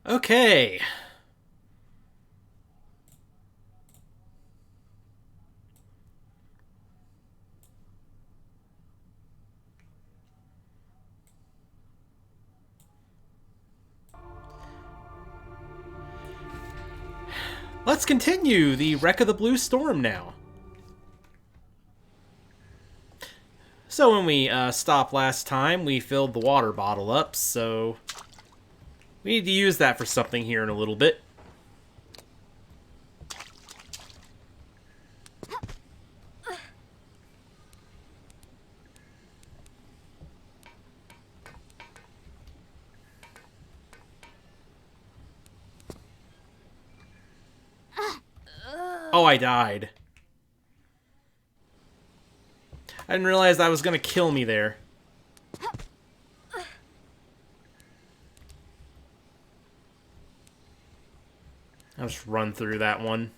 Okay. Let's continue the Wreck of the Blue Storm now. So when we stopped last time, we filled the water bottle up, so we need to use that for something here in a little bit. Oh, I died. I didn't realize that was going to kill me there. I'll just run through that one.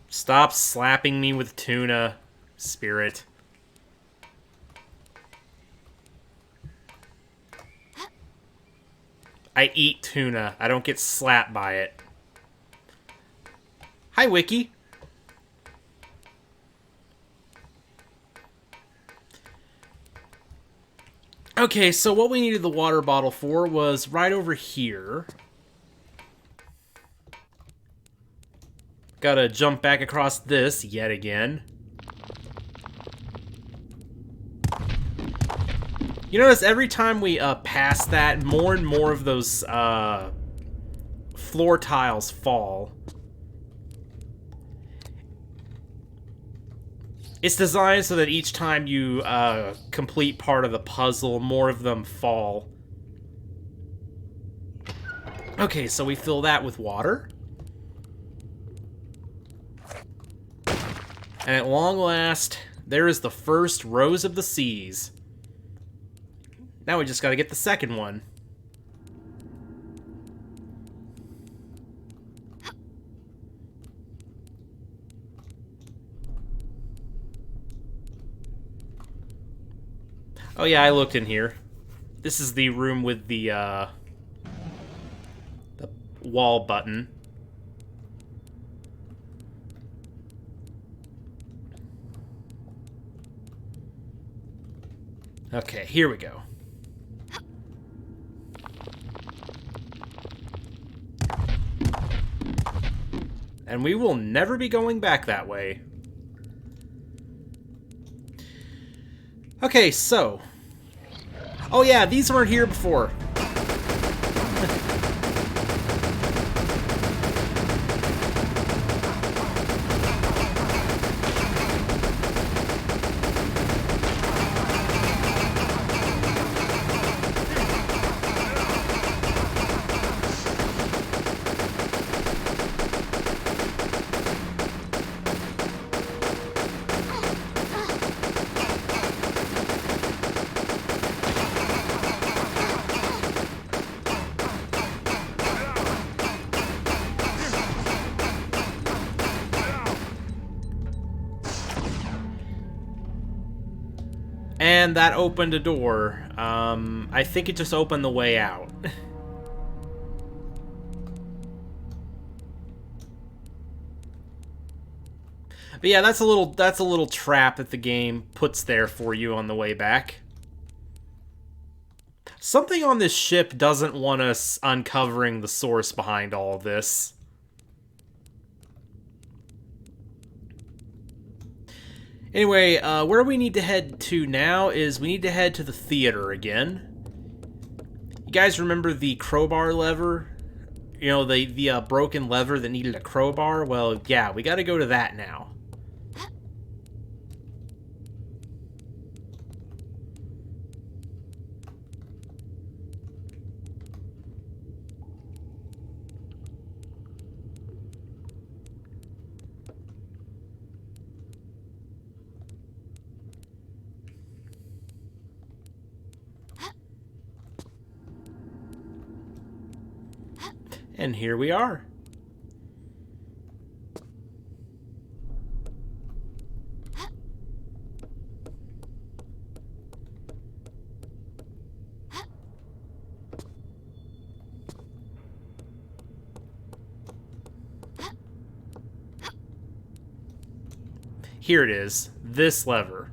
Stop slapping me with tuna, spirit. I eat tuna. I don't get slapped by it. Hi, Wiki. Okay, so what we needed the water bottle for was right over here. Gotta jump back across this yet again. You notice every time we pass that, more and more of those floor tiles fall. It's designed so that each time you complete part of the puzzle, more of them fall. Okay, so we fill that with water. And at long last, there is the first Rose of the Seas. Now we just gotta get the second one. Oh yeah, I looked in here. This is the room with the wall button. Okay, here we go. And we will never be going back that way. Okay, so... Oh yeah, these weren't here before. And that opened a door. I think it just opened the way out. But yeah, that's a little trap that the game puts there for you on the way back. Something on this ship doesn't want us uncovering the source behind all this. Anyway, where we need to head to now is we need to head to the theater again. You guys remember the crowbar lever? You know, the broken lever that needed a crowbar? Well, yeah, we gotta go to that now. And here we are. Here it is. This lever.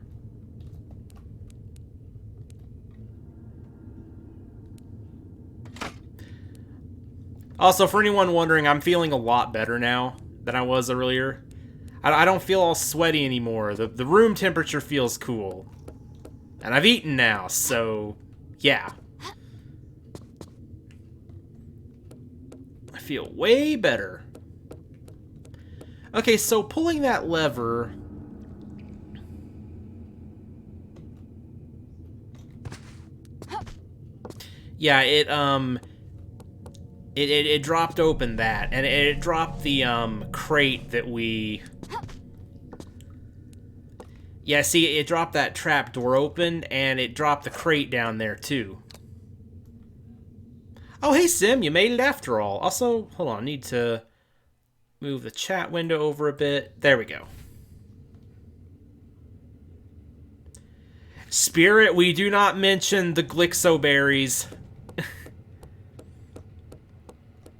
Also, for anyone wondering, I'm feeling a lot better now than I was earlier. I don't feel all sweaty anymore. The room temperature feels cool. And I've eaten now, so yeah. I feel way better. Okay, so pulling that lever... Yeah, it dropped open that, and it dropped the crate that we... Yeah, see, it dropped that trap door open, and it dropped the crate down there too. Oh, hey Sim, you made it after all. Also, hold on, I need to move the chat window over a bit. There we go. Spirit, we do not mention the Glixoberries.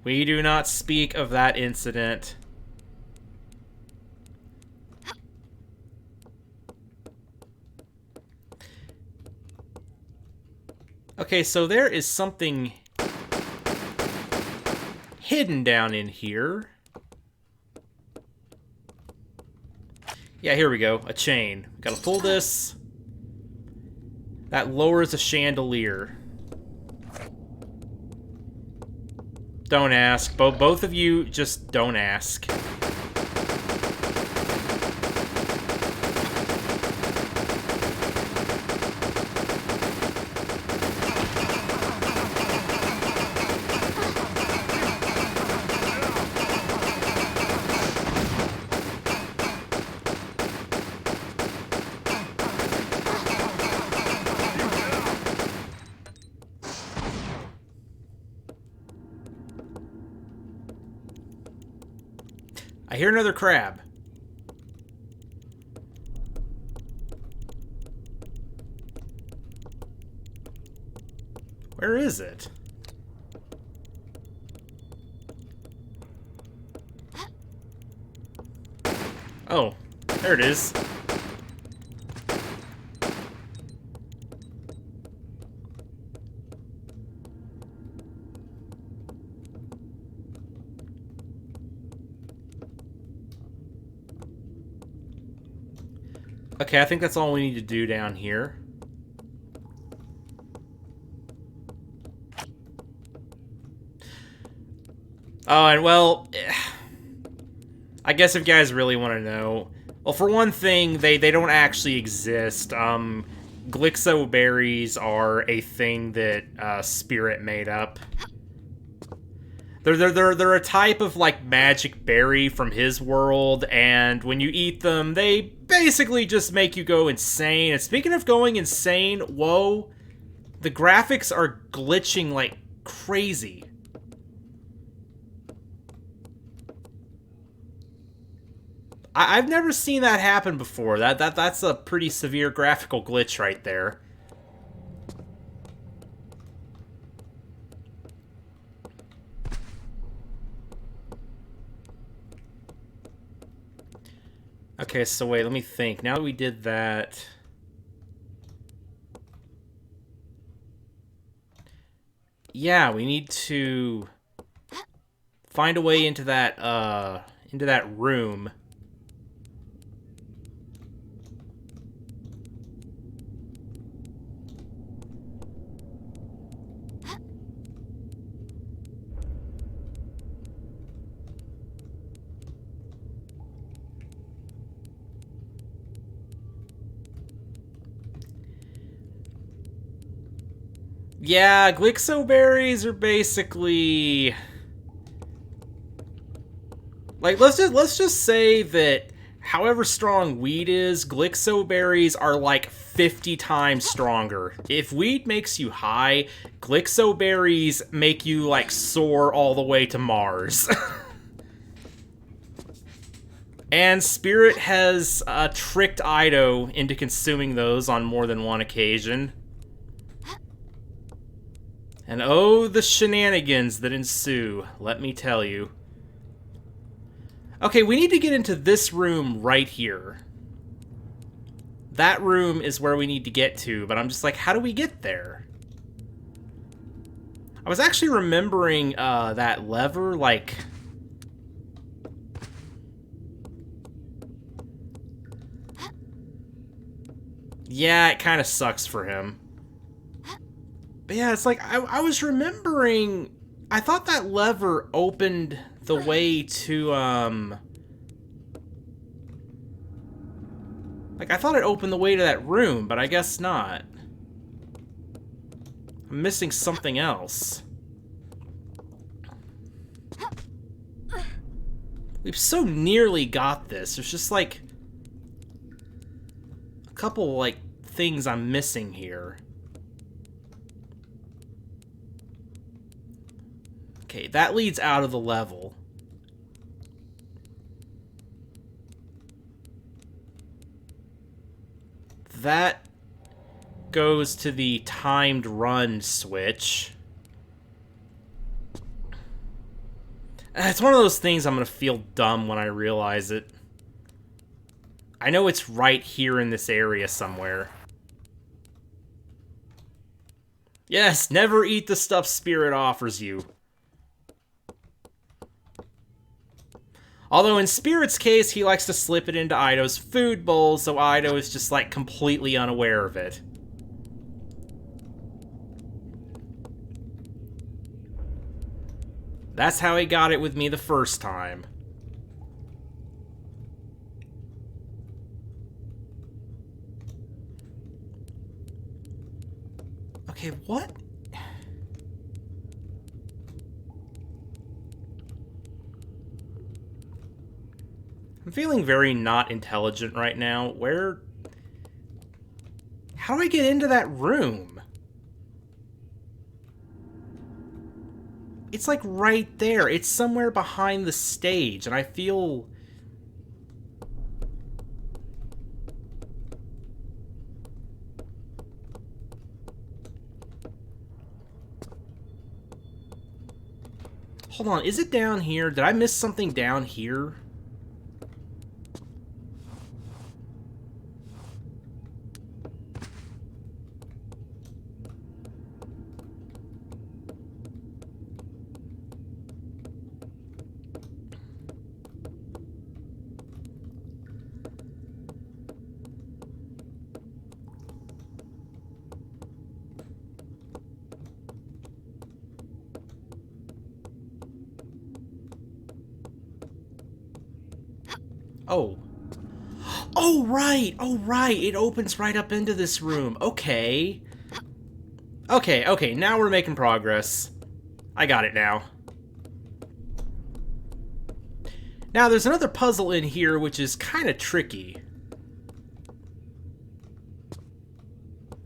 We do not speak of that incident. Okay, so there is something hidden down in here. Yeah, here we go. A chain. Gotta pull this. That lowers a chandelier. Don't ask. Both of you, just don't ask. I hear another crab. Where is it? Oh, there it is. Okay, I think that's all we need to do down here. Oh, and well, I guess if you guys really want to know, well, for one thing, they don't actually exist. Glixoberries are a thing that Spirit made up. They're a type of, like, magic berry from his world, and when you eat them, they basically just make you go insane. And speaking of going insane, whoa, the graphics are glitching like crazy. I've never seen that happen before. That's a pretty severe graphical glitch right there. Okay, so wait, let me think. Now that we did that... Yeah, we need to find a way into that room. Yeah, Glixoberries are basically... Like, let's just say that however strong weed is, Glixoberries are like 50 times stronger. If weed makes you high, Glixoberries make you, like, soar all the way to Mars. And Spirit has tricked Iido into consuming those on more than one occasion. And oh, the shenanigans that ensue, let me tell you. Okay, we need to get into this room right here. that room is where we need to get to, but I'm just like, how do we get there? I was actually remembering that lever, like... Yeah, it kind of sucks for him. But yeah, it's like, I was remembering... I thought that lever opened the way to, like, I thought it opened the way to that room, but I guess not. I'm missing something else. We've so nearly got this. There's just, like, a couple, like, things I'm missing here. Okay, that leads out of the level. That goes to the timed run switch. It's one of those things I'm gonna feel dumb when I realize it. I know it's right here in this area somewhere. Yes, never eat the stuff Spirit offers you. Although in Spirit's case, he likes to slip it into Iido's food bowl, so Iido is just, like, completely unaware of it. That's how he got it with me the first time. Okay, what? I'm feeling very not intelligent right now. Where... How do I get into that room? It's like right there. It's somewhere behind the stage, and I feel... Hold on, is it down here? Did I miss something down here? Oh. Oh, right! Oh, right! It opens right up into this room. Okay. Okay, now we're making progress. I got it now. Now, there's another puzzle in here which is kind of tricky.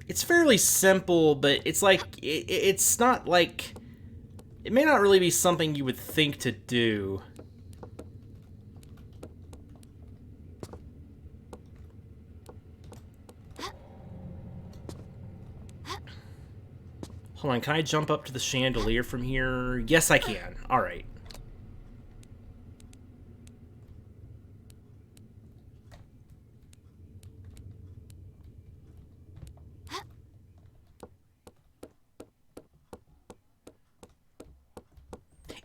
It's fairly simple, but it's like... It's not like... It may not really be something you would think to do. Hold on, can I jump up to the chandelier from here? Yes, I can. Alright.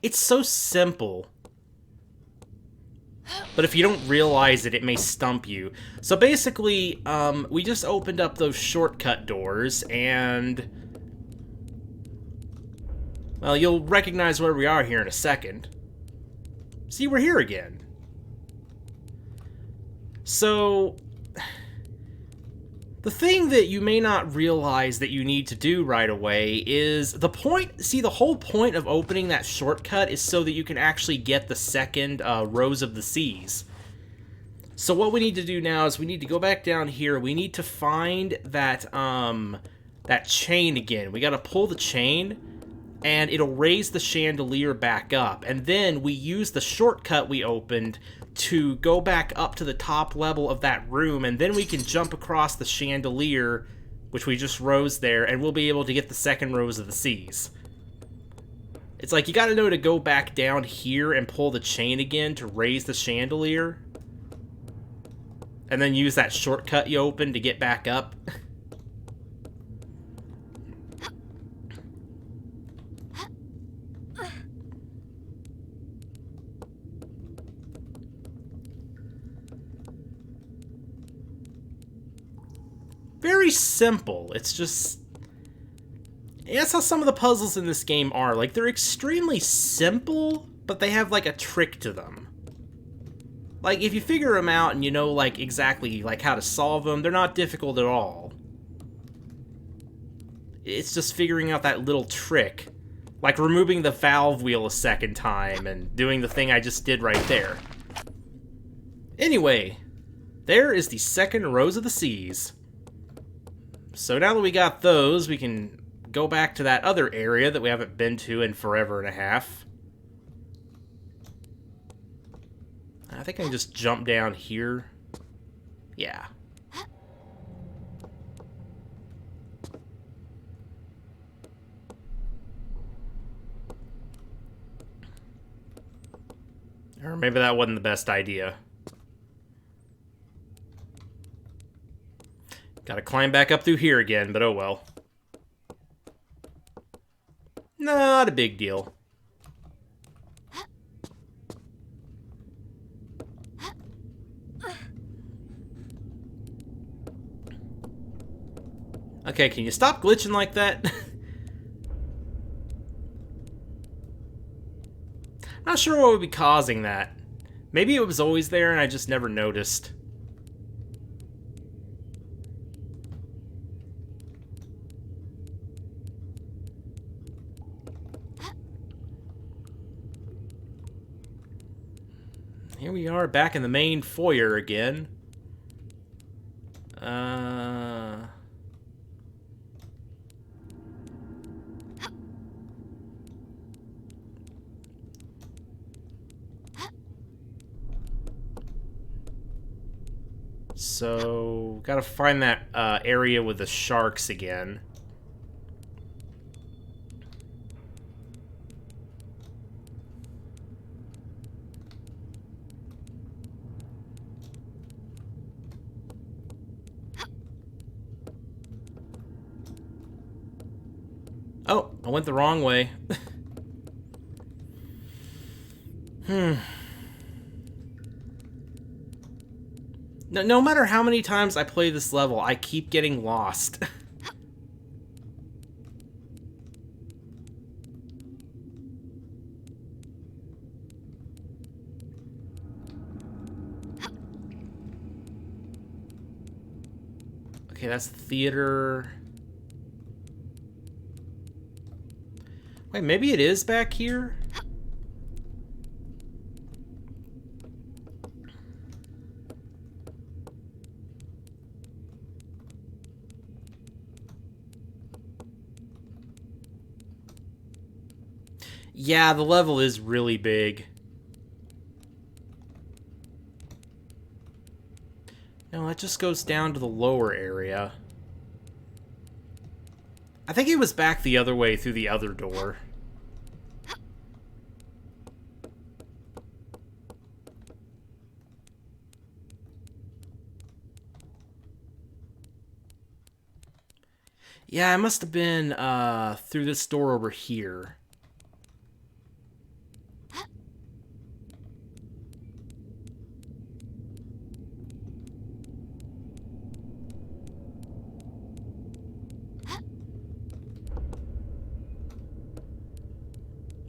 It's so simple. But if you don't realize it, it may stump you. So basically, we just opened up those shortcut doors, and... Well, you'll recognize where we are here in a second. See, we're here again. So... The thing that you may not realize that you need to do right away is the point... See, the whole point of opening that shortcut is so that you can actually get the second Rose of the Seas. So what we need to do now is we need to go back down here. We need to find that, that chain again. We gotta pull the chain, and it'll raise the chandelier back up. And then we use the shortcut we opened to go back up to the top level of that room, and then we can jump across the chandelier, which we just rose there, and we'll be able to get the second Rose of the Seas. It's like, you gotta know to go back down here and pull the chain again to raise the chandelier. and then use that shortcut you opened to get back up. Very simple. It's just... that's how some of the puzzles in this game are. Like, they're extremely simple, but they have, like, a trick to them. Like, if you figure them out and you know, like, exactly, like, how to solve them, they're not difficult at all. It's just figuring out that little trick. Like removing the valve wheel a second time and doing the thing I just did right there. Anyway, there is the second Rose of the Seas. So now that we got those, we can go back to that other area that we haven't been to in forever and a half. I think I can just jump down here. Yeah. Or maybe that wasn't the best idea. Gotta climb back up through here again, but oh well. Not a big deal. Okay, can you stop glitching like that? Not sure what would be causing that. Maybe it was always there and I just never noticed. Here we are back in the main foyer again. So, gotta find that area with the sharks again. Oh, I went the wrong way. No matter how many times I play this level, I keep getting lost. Okay, that's the theater. Wait, maybe it is back here? Yeah, the level is really big. No, that just goes down to the lower area. I think it was back the other way through the other door. Yeah, it must have been through this door over here.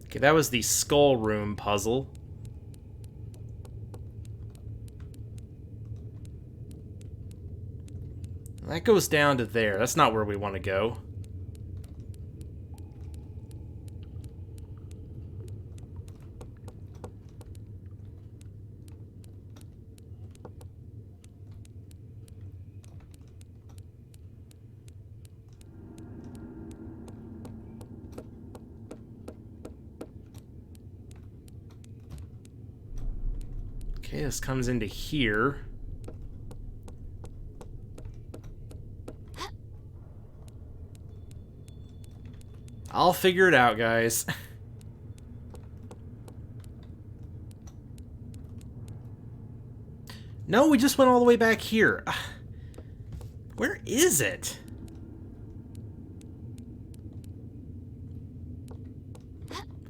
Okay, that was the skull room puzzle. That goes down to there. That's not where we want to go. Okay, this comes into here. I'll figure it out, guys. No, we just went all the way back here. Where is it?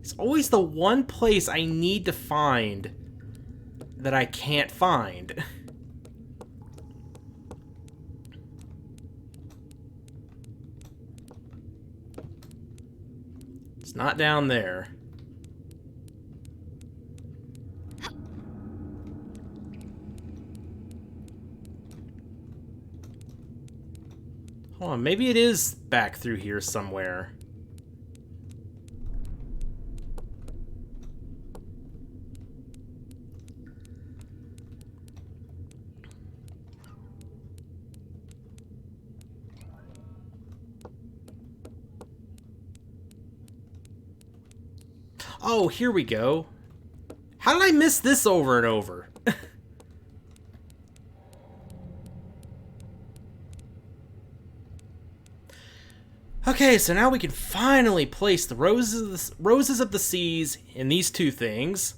It's always the one place I need to find that I can't find. It's not down there. Hold on, maybe it is back through here somewhere. Oh, here we go. How did I miss this over and over? Okay, so now we can finally place the roses of the seas in these two things.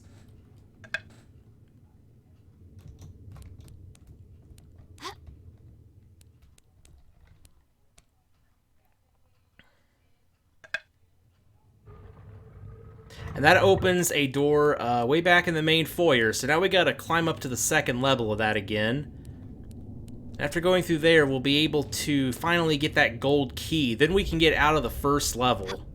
And that opens a door way back in the main foyer, so now we gotta climb up to the second level of that again. After going through there, we'll be able to finally get that gold key. Then we can get out of the first level.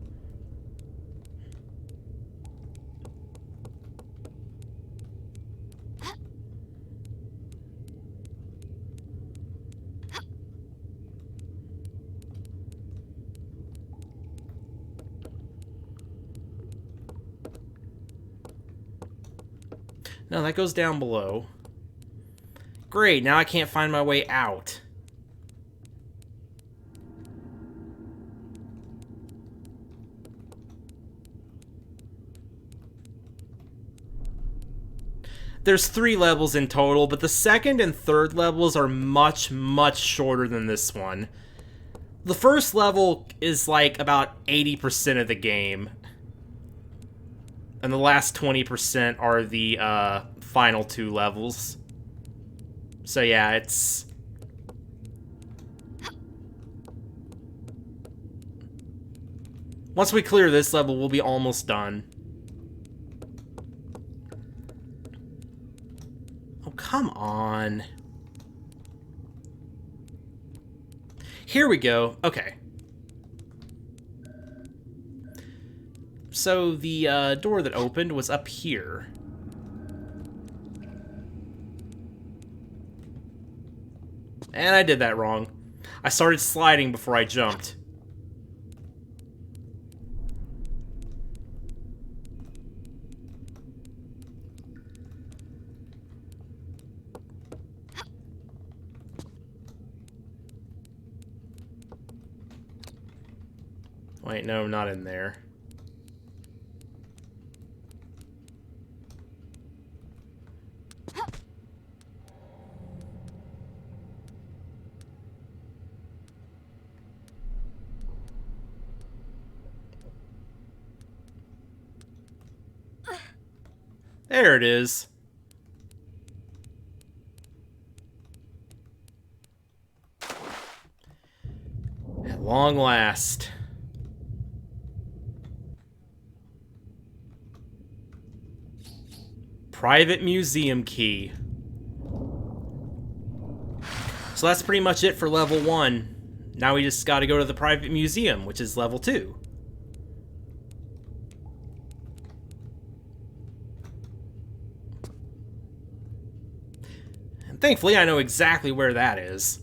No, that goes down below. Great, now I can't find my way out. There's 3 levels in total, but the second and third levels are much, much shorter than this one. The first level is like about 80% of the game. And the last 20% are the final 2 levels. So yeah, it's... Once we clear this level, we'll be almost done. Oh, come on. Here we go. Okay. So the door that opened was up here. And I did that wrong. I started sliding before I jumped. Wait, no, not in there. There it is. At long last. Private museum key. So that's pretty much it for level 1. Now we just gotta go to the private museum, which is level 2. And thankfully I know exactly where that is.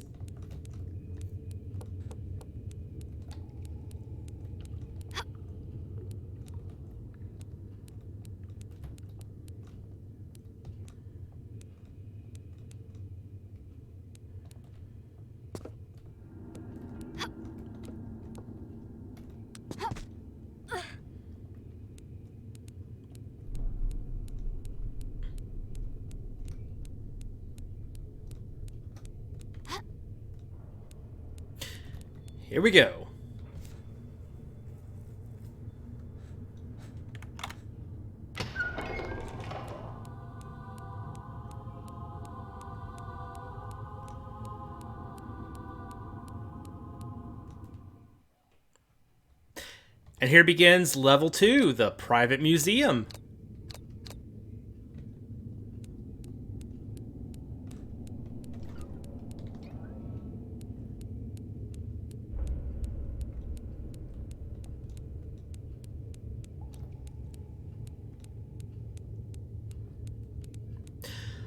Here we go. And here begins level 2, the private museum.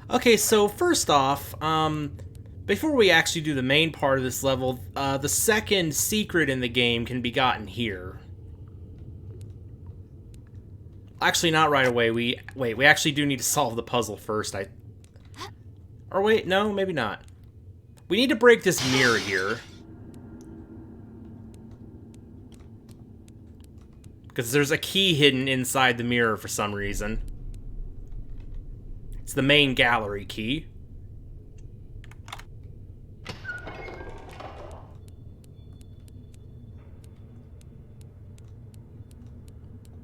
Okay, so first off, before we actually do the main part of this level, the second secret in the game can be gotten here. Actually, not right away. We actually do need to solve the puzzle first. Or wait, no, maybe not. We need to break this mirror here. Because there's a key hidden inside the mirror for some reason. It's the main gallery key.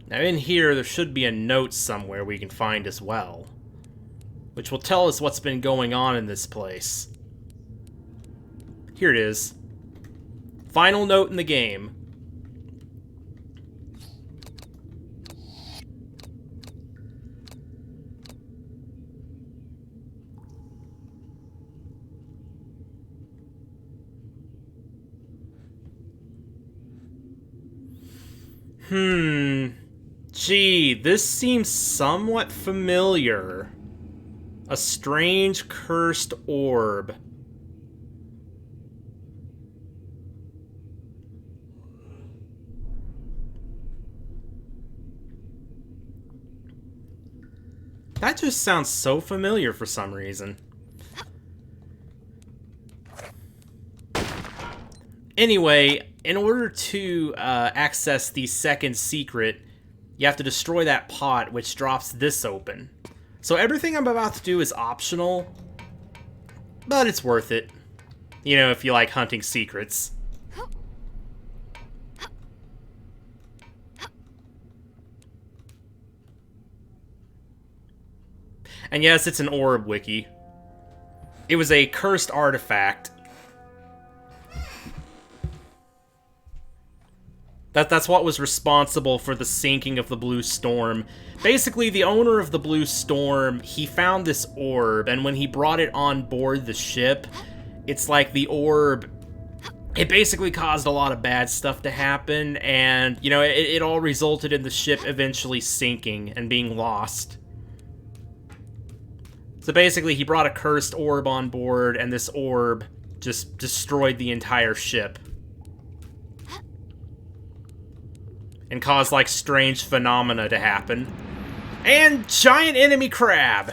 Now in here, there should be a note somewhere we can find as well, which will tell us what's been going on in this place. Here it is. Final note in the game. Gee, this seems somewhat familiar. A strange cursed orb. That just sounds so familiar for some reason. Anyway, in order to access the second secret, you have to destroy that pot, which drops this open. So everything I'm about to do is optional, but it's worth it. You know, if you like hunting secrets. And yes, it's an orb wiki. It was a cursed artifact. That's what was responsible for the sinking of the Blue Storm. Basically, the owner of the Blue Storm, he found this orb, and when he brought it on board the ship, it's like the orb, it basically caused a lot of bad stuff to happen, and, you know, it all resulted in the ship eventually sinking and being lost. So basically, he brought a cursed orb on board, and this orb just destroyed the entire ship. And caused, like, strange phenomena to happen. And giant enemy crab!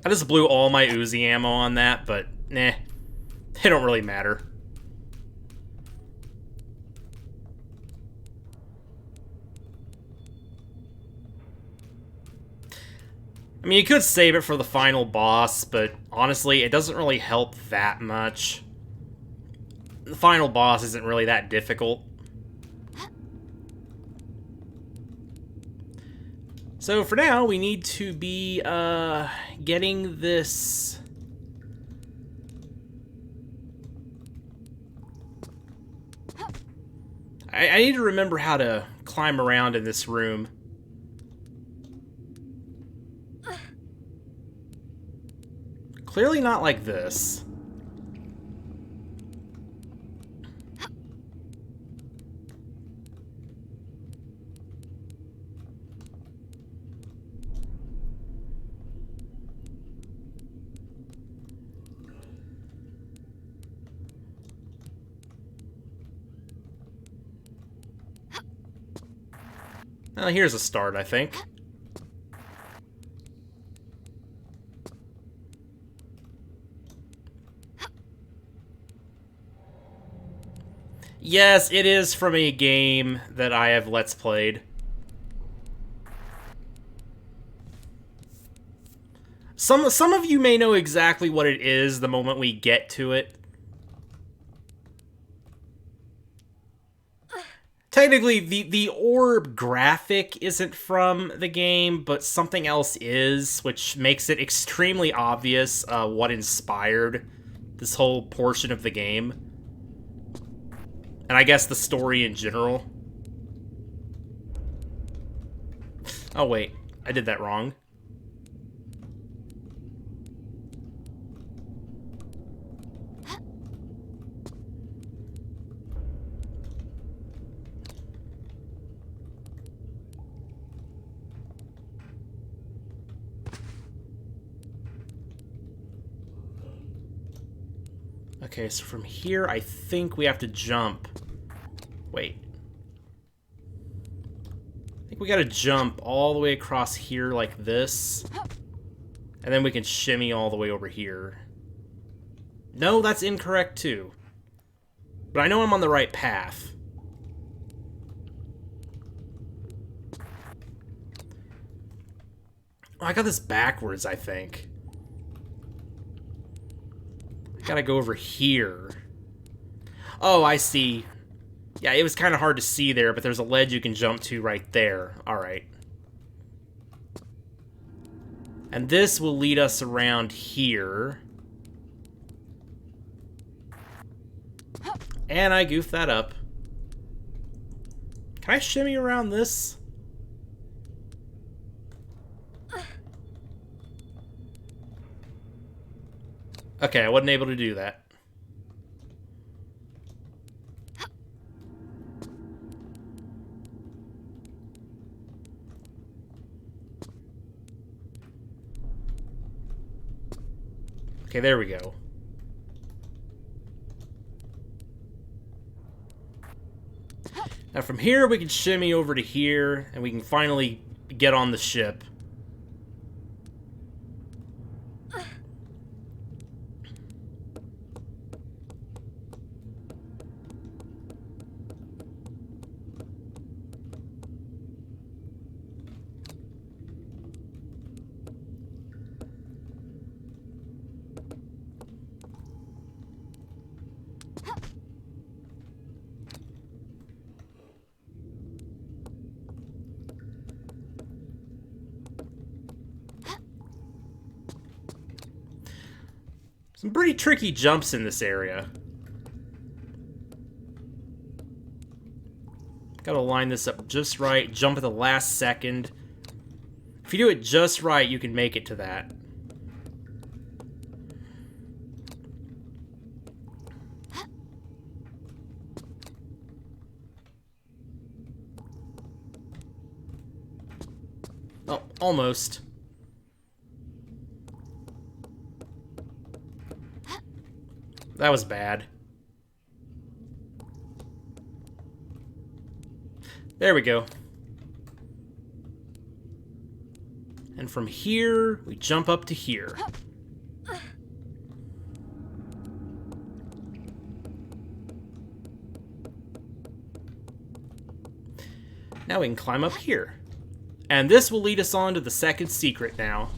I just blew all my Uzi ammo on that, but, nah. They don't really matter. I mean, you could save it for the final boss, but honestly, it doesn't really help that much. The final boss isn't really that difficult. So for now, we need to be getting this... I need to remember how to climb around in this room. Clearly not like this. Well, here's a start, I think. Yes, it is from a game that I have Let's Played. Some of you may know exactly what it is the moment we get to it. Technically, the orb graphic isn't from the game, but something else is, which makes it extremely obvious what inspired this whole portion of the game. And I guess the story in general. Oh, wait. I did that wrong. Okay, so from here, I think we have to jump. Wait. I think we gotta jump all the way across here like this. And then we can shimmy all the way over here. No, that's incorrect too. But I know I'm on the right path. Oh, I got this backwards, I think. I gotta go over here. Oh, I see. Yeah, it was kind of hard to see there, but there's a ledge you can jump to right there. Alright. And this will lead us around here. And I goofed that up. Can I shimmy around this? Okay, I wasn't able to do that. Okay, there we go. Now from here, we can shimmy over to here, and we can finally get on the ship. Some pretty tricky jumps in this area. Gotta line this up just right, jump at the last second. If you do it just right, you can make it to that. Oh, almost. That was bad. There we go. And from here, we jump up to here. Now we can climb up here. And this will lead us on to the second secret now.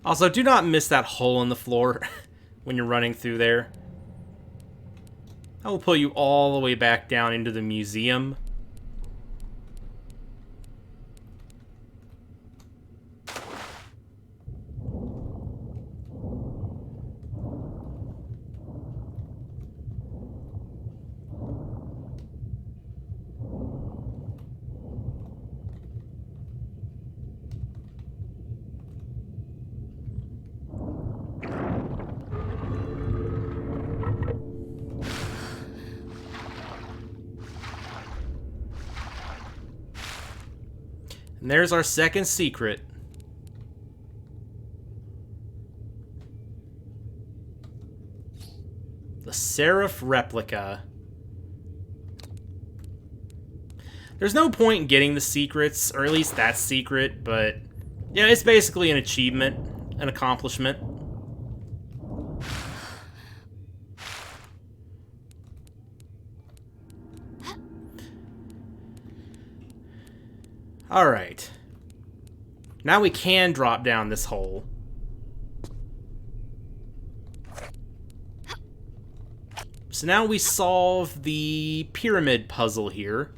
Also, do not miss that hole in the floor when you're running through there. I will pull you all the way back down into the museum. And there's our second secret. The Seraph replica. There's no point in getting the secrets, or at least that secret, but yeah, it's basically an achievement, an accomplishment. Alright. Now we can drop down this hole. So now we solve the pyramid puzzle here.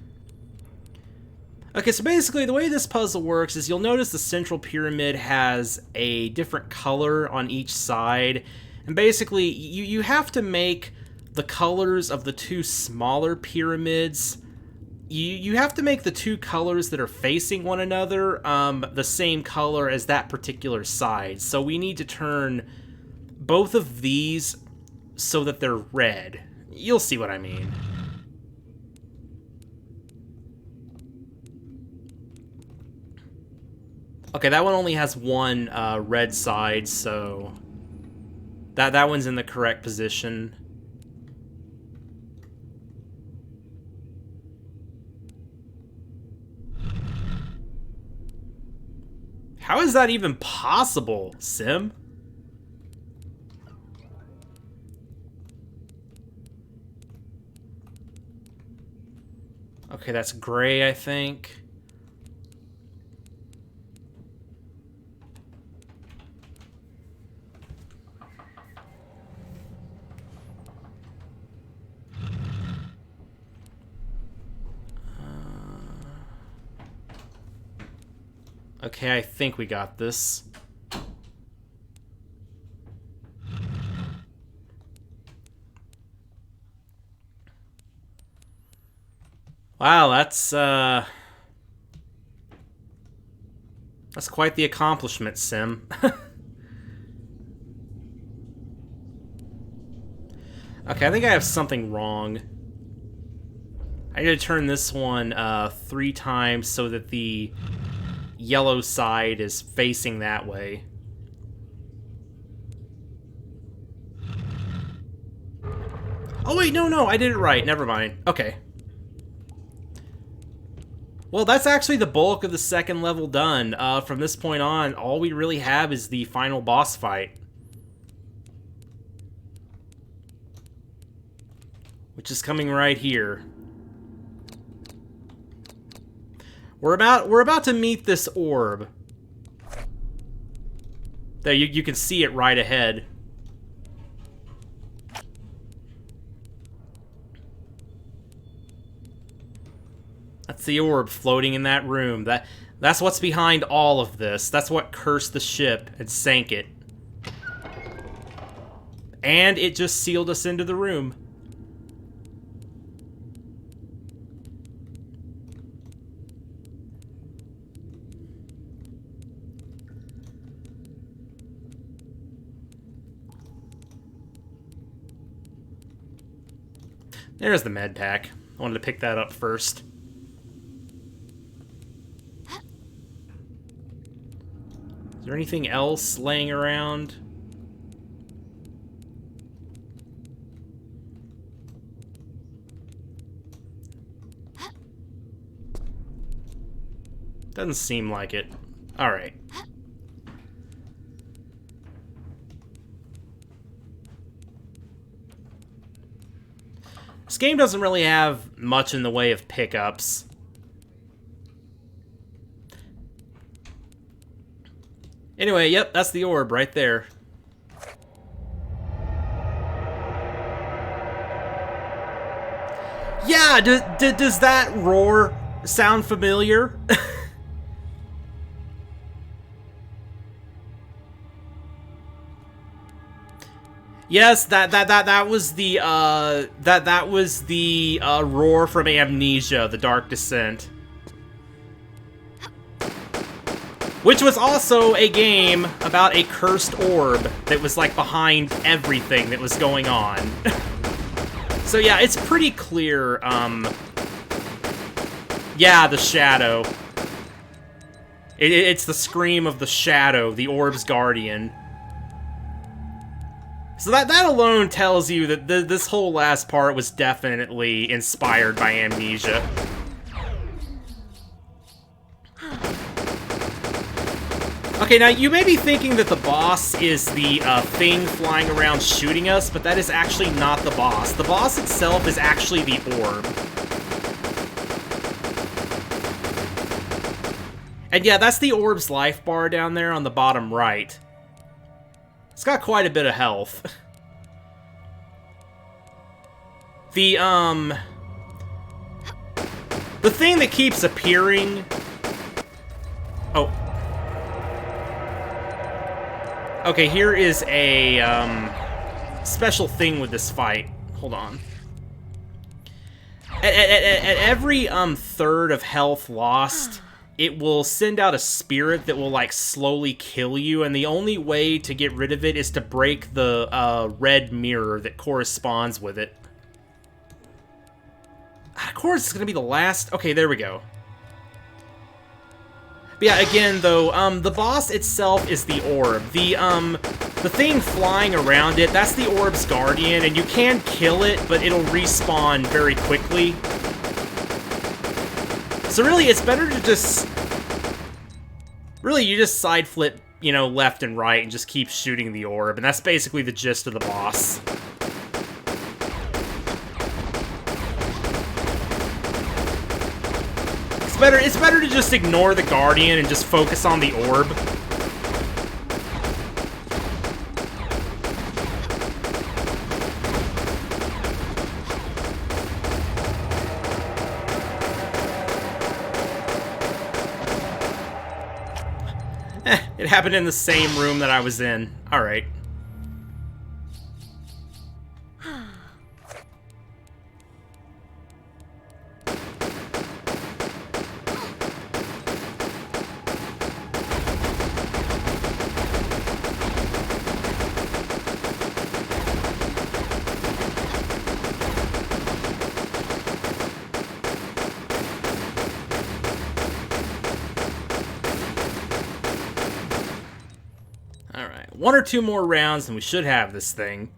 Okay, so basically the way this puzzle works is you'll notice the central pyramid has a different color on each side. And basically, you have to make the colors of the two smaller pyramids. You have to make the two colors that are facing one another the same color as that particular side. So we need to turn both of these so that they're red. You'll see what I mean. Okay, that one only has one red side, so that one's in the correct position. How is that even possible, Sim? Okay, that's gray, I think. Okay, I think we got this. Wow, that's quite the accomplishment, Sim. Okay, I think I have something wrong. I need to turn this one 3 times so that the yellow side is facing that way. Oh wait, no, I did it right. Never mind. Okay. Well, that's actually the bulk of the second level done. From this point on, all we really have is the final boss fight. Which is coming right here. We're about to meet this orb. There, you can see it right ahead. That's the orb floating in that room. That's what's behind all of this. That's what cursed the ship and sank it. And it just sealed us into the room. There's the med pack. I wanted to pick that up first. Is there anything else laying around? Doesn't seem like it. Alright. This game doesn't really have much in the way of pickups. Anyway, yep, that's the orb right there. Yeah, does that roar sound familiar? Yes, that was the roar from Amnesia: The Dark Descent, which was also a game about a cursed orb that was like behind everything that was going on. So yeah, it's pretty clear. Yeah, the shadow. It's the scream of the shadow, the orb's guardian. So that alone tells you that this whole last part was definitely inspired by Amnesia. Okay, now you may be thinking that the boss is the thing flying around shooting us, but that is actually not the boss. The boss itself is actually the orb. And yeah, that's the orb's life bar down there on the bottom right. It's got quite a bit of health. The thing that keeps appearing... Oh. Okay, here is a, special thing with this fight. Hold on. At every, third of health lost, it will send out a spirit that will, like, slowly kill you, and the only way to get rid of it is to break the, red mirror that corresponds with it. Of course, it's gonna be the last... Okay, there we go. But yeah, again, though, the boss itself is the orb. The thing flying around it, that's the orb's guardian, and you can kill it, but it'll respawn very quickly. So really, it's better to just... Really, you just side flip, you know, left and right, and just keep shooting the orb, and that's basically the gist of the boss. It's better to just ignore the Guardian and just focus on the orb. It happened in the same room that I was in. Alright. One or two more rounds and we should have this thing.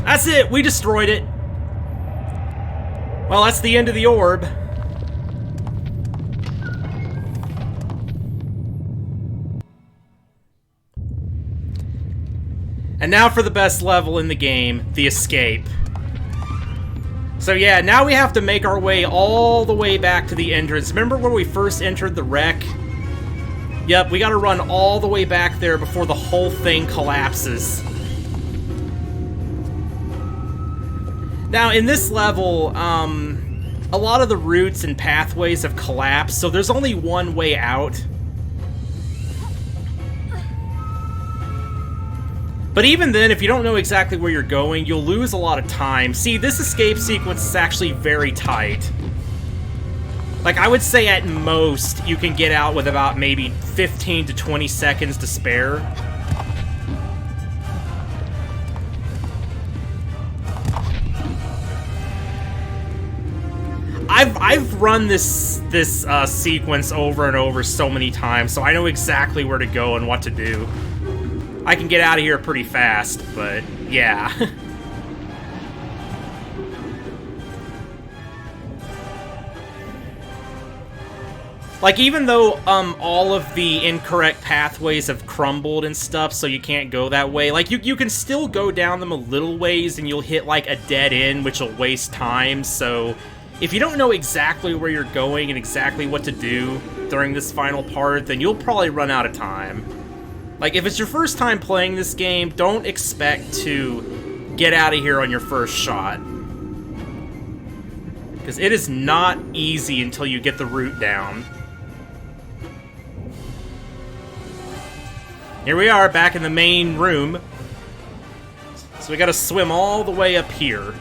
That's it! We destroyed it! Well, that's the end of the orb. And now for the best level in the game, the escape. So yeah, now we have to make our way all the way back to the entrance. Remember where we first entered the wreck? Yep, we gotta run all the way back there before the whole thing collapses. Now, in this level, a lot of the routes and pathways have collapsed, so there's only one way out. But even then, if you don't know exactly where you're going, you'll lose a lot of time. See, this escape sequence is actually very tight. Like, I would say at most, you can get out with about maybe 15 to 20 seconds to spare. I've run this sequence over and over so many times, so I know exactly where to go and what to do. I can get out of here pretty fast, but yeah. Like, even though all of the incorrect pathways have crumbled and stuff, so you can't go that way, like, you can still go down them a little ways and you'll hit, like, a dead end, which will waste time, so... If you don't know exactly where you're going and exactly what to do during this final part, then you'll probably run out of time. Like, if it's your first time playing this game, don't expect to get out of here on your first shot. Because it is not easy until you get the route down. Here we are, back in the main room. So we gotta swim all the way up here.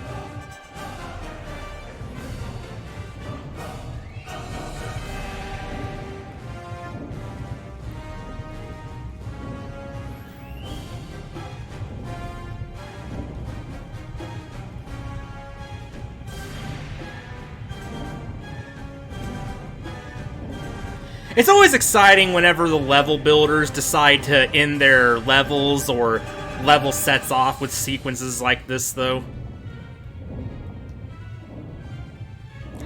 It's always exciting whenever the level builders decide to end their levels or level sets off with sequences like this, though.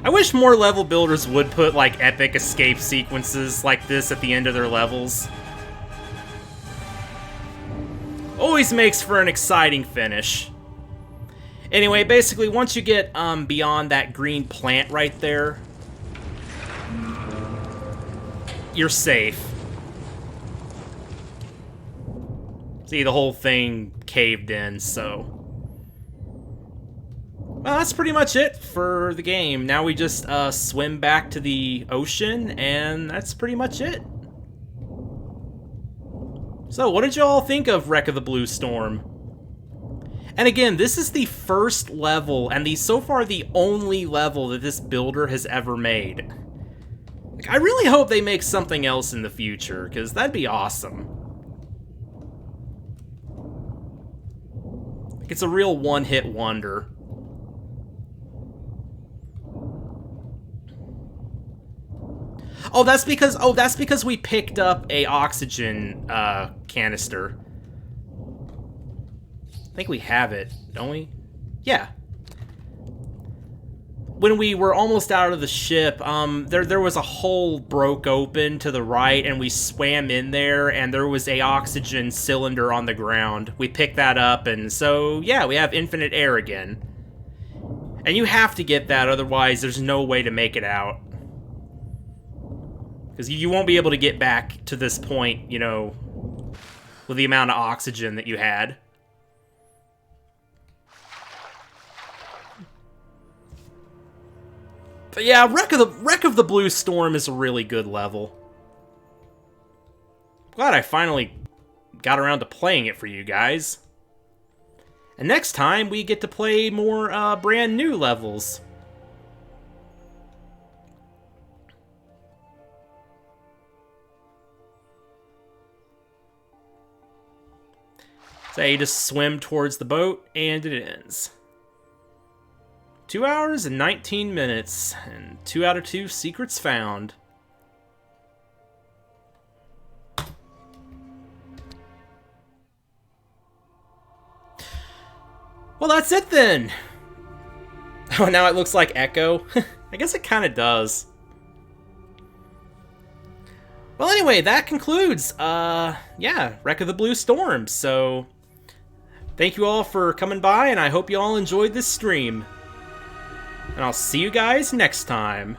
I wish more level builders would put, like, epic escape sequences like this at the end of their levels. Always makes for an exciting finish. Anyway, basically, once you get beyond that green plant right there, you're safe. See, the whole thing caved in, so... Well, that's pretty much it for the game. Now we just swim back to the ocean, and that's pretty much it. So, what did you all think of Wreck of the Blue Storm? And again, this is the first level, and so far the only level that this builder has ever made. Like, I really hope they make something else in the future, because that'd be awesome. Like, it's a real one-hit wonder. Oh, that's because we picked up a oxygen canister. I think we have it, don't we? Yeah. When we were almost out of the ship, there was a hole broke open to the right, and we swam in there, and there was a oxygen cylinder on the ground. We picked that up, and so, yeah, we have infinite air again. And you have to get that, otherwise there's no way to make it out. Because you won't be able to get back to this point, you know, with the amount of oxygen that you had. But yeah, Wreck of the Blue Storm is a really good level. Glad I finally got around to playing it for you guys. And next time, we get to play more brand new levels. So you just swim towards the boat, and it ends. 2 hours and 19 minutes, and 2 out of 2 secrets found. Well, that's it then! Oh, now it looks like Echo? I guess it kind of does. Well, anyway, that concludes, yeah, Wreck of the Blue Storm, so... Thank you all for coming by, and I hope you all enjoyed this stream. And I'll see you guys next time.